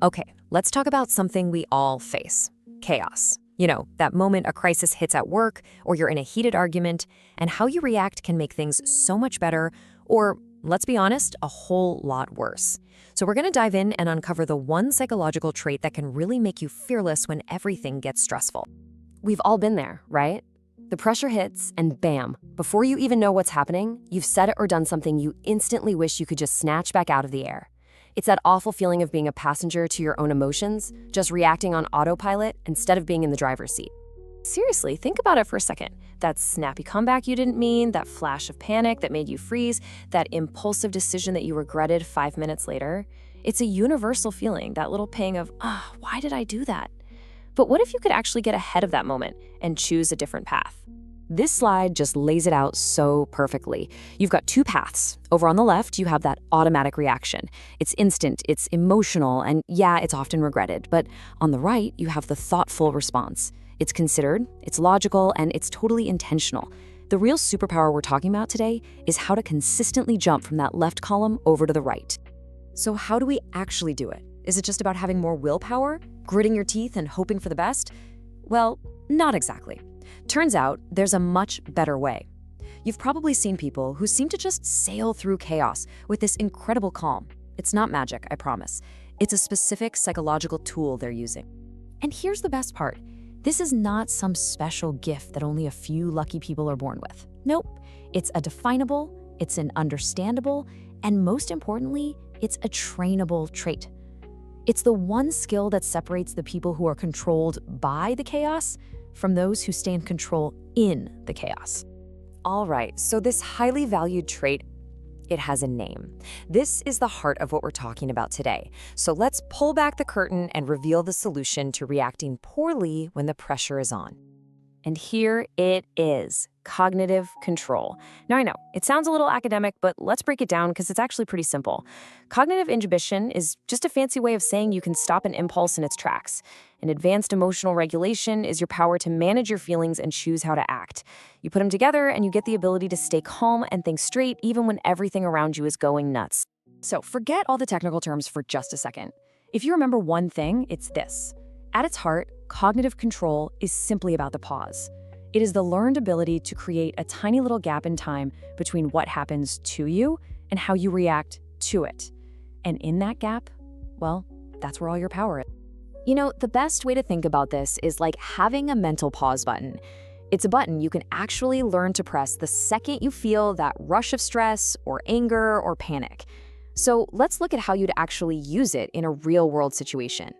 Okay, let's talk about something we all face: chaos. You know, that moment a crisis hits at work or you're in a heated argument, and how you react can make things so much better, or, let's be honest, a whole lot worse. So we're going to dive in and uncover the one psychological trait that can really make you fearless when everything gets stressful. We've all been there, right? The pressure hits and bam, before you even know what's happening, you've said or done something you instantly wish you could just snatch back out of the air. It's that awful feeling of being a passenger to your own emotions, just reacting on autopilot instead of being in the driver's seat. Seriously, think about it for a second. That snappy comeback you didn't mean, that flash of panic that made you freeze, that impulsive decision that you regretted 5 minutes later. It's a universal feeling, that little pang of, why did I do that? But what if you could actually get ahead of that moment and choose a different path? This slide just lays it out so perfectly. You've got two paths. Over on the left, you have that automatic reaction. It's instant, it's emotional, and yeah, it's often regretted. But on the right, you have the thoughtful response. It's considered, it's logical, and it's totally intentional. The real superpower we're talking about today is how to consistently jump from that left column over to the right. So how do we actually do it? Is it just about having more willpower, gritting your teeth and hoping for the best? Well, not exactly. Turns out there's a much better way. You've probably seen people who seem to just sail through chaos with this incredible calm. It's not magic, I promise. It's a specific psychological tool they're using. And here's the best part. This is not some special gift that only a few lucky people are born with. Nope. It's a definable, it's an understandable, and most importantly, it's a trainable trait. It's the one skill that separates the people who are controlled by the chaos from those who stay in control in the chaos. All right, so this highly valued trait, it has a name. This is the heart of what we're talking about today. So let's pull back the curtain and reveal the solution to reacting poorly when the pressure is on. And here it is, cognitive control. Now I know, it sounds a little academic, but let's break it down because it's actually pretty simple. Cognitive inhibition is just a fancy way of saying you can stop an impulse in its tracks. And advanced emotional regulation is your power to manage your feelings and choose how to act. You put them together and you get the ability to stay calm and think straight even when everything around you is going nuts. So forget all the technical terms for just a second. If you remember one thing, it's this. At its heart, cognitive control is simply about the pause. It is the learned ability to create a tiny little gap in time between what happens to you and how you react to it. And in that gap, well, that's where all your power is. You know, the best way to think about this is like having a mental pause button. It's a button you can actually learn to press the second you feel that rush of stress or anger or panic. So let's look at how you'd actually use it in a real-world situation.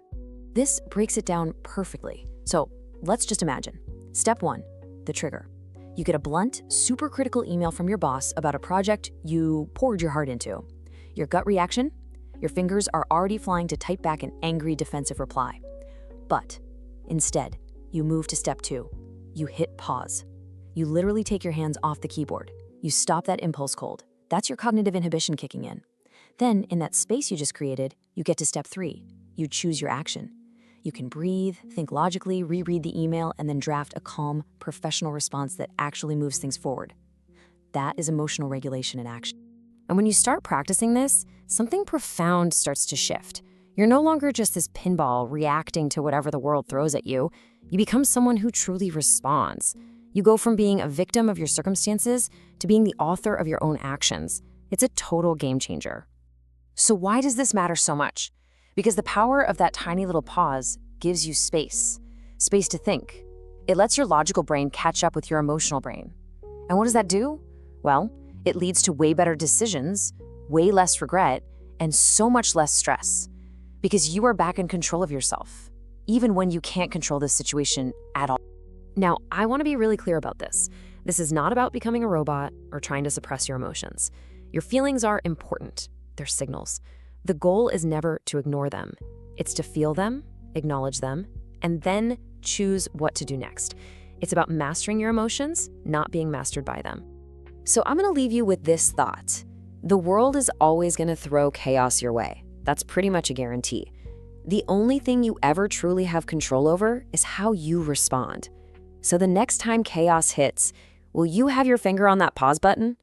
This breaks it down perfectly. So let's just imagine. Step 1, the trigger. You get a blunt, super critical email from your boss about a project you poured your heart into. Your gut reaction? Your fingers are already flying to type back an angry, defensive reply. But instead, you move to step 2. You hit pause. You literally take your hands off the keyboard. You stop that impulse cold. That's your cognitive inhibition kicking in. Then, in that space you just created, you get to step 3. You choose your action. You can breathe, think logically, reread the email, and then draft a calm, professional response that actually moves things forward. That is emotional regulation in action. And when you start practicing this, something profound starts to shift. You're no longer just this pinball reacting to whatever the world throws at you. You become someone who truly responds. You go from being a victim of your circumstances to being the author of your own actions. It's a total game changer. So why does this matter so much? Because the power of that tiny little pause gives you space to think. It lets your logical brain catch up with your emotional brain. And what does that do? Well, it leads to way better decisions, way less regret, and so much less stress. Because you are back in control of yourself, even when you can't control this situation at all. Now, I want to be really clear about this. This is not about becoming a robot or trying to suppress your emotions. Your feelings are important. They're signals. The goal is never to ignore them. It's to feel them, acknowledge them, and then choose what to do next. It's about mastering your emotions, not being mastered by them. So I'm going to leave you with this thought. The world is always going to throw chaos your way. That's pretty much a guarantee. The only thing you ever truly have control over is how you respond. So the next time chaos hits, will you have your finger on that pause button?